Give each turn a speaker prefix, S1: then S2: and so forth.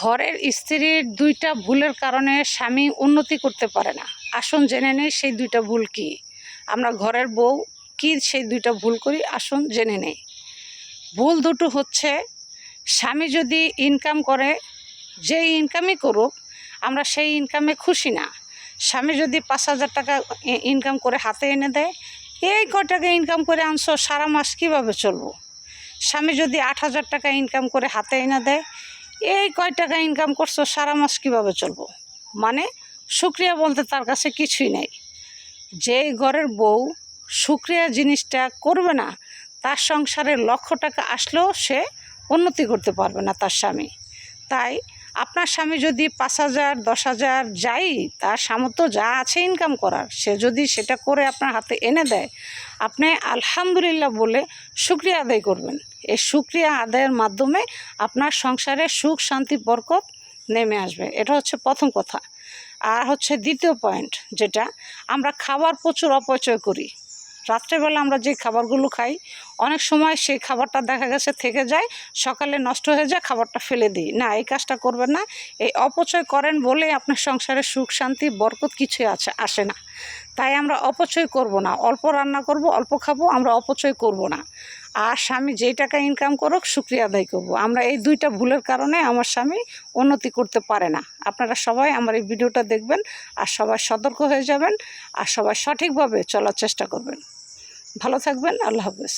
S1: ঘরের স্ত্রীর দুইটা ভুলের কারণে স্বামী উন্নতি করতে পারে না। আসুন জেনে নেই সেই দুইটা ভুল কি। আমরা ঘরের বউ কি সেই দুইটা ভুল করি, আসুন জেনে নেই। ভুল দুটো হচ্ছে, স্বামী যদি ইনকাম করে, যেই ইনকামই করুক আমরা সেই ইনকামে খুশি না। স্বামী যদি 5,000 টাকা ইনকাম করে হাতে এনে দেয়, এই কয় টাকা ইনকাম করে আনছো, সারা মাস কীভাবে চলবো। স্বামী যদি 8,000 টাকা ইনকাম করে হাতে এনে দেয়, এই কয় টাকা ইনকাম করছো, সারা মাস কীভাবে চলবো। মানে শুকরিয়া বলতে তার কাছে কিছুই নেই। যেই ঘরের বউ শুকরিয়া জিনিসটা করবে না, তার সংসারে লক্ষ টাকা আসলেও সে উন্নতি করতে পারবে না তার স্বামী। তাই আপনার স্বামী যদি 5,000 10,000 যাই তার সামর্থ্য যা আছে ইনকাম করার, সে যদি সেটা করে আপনার হাতে এনে দেয়, আপনি আলহামদুলিল্লাহ বলে শুকরিয়া আদায় করবেন। এই শুকরিয়া আদায়ের মাধ্যমে আপনার সংসারে সুখ শান্তি বরকত নেমে আসবে। এটা হচ্ছে প্রথম কথা। আর হচ্ছে দ্বিতীয় পয়েন্ট, যেটা আমরা খাবার প্রচুর অপচয় করি। রাত্রেবেলা আমরা যে খাবারগুলো খাই, অনেক সময় সেই খাবারটা দেখা গেছে থেকে যায়, সকালে নষ্ট হয়ে যায়, খাবারটা ফেলে দিই না। এই কাজটা করবেন না। এই অপচয় করেন বলে আপনার সংসারে সুখ শান্তি বরকত কিছুই আসে না। তাই আমরা অপচয় করব না। অল্প রান্না করব, অল্প খাবো, আমরা অপচয় করব না। আর স্বামী যেই টাকা ইনকাম করুক শুকরিয়া আদায় করবো। আমরা এই দুইটা ভুলের কারণে আমার স্বামী উন্নতি করতে পারে না। আপনারা সবাই আমার এই ভিডিওটা দেখবেন, আর সবাই সতর্ক হয়ে যাবেন, আর সবাই সঠিকভাবে চলার চেষ্টা করবেন। ভালো থাকবেন। আল্লাহ হাফেজ।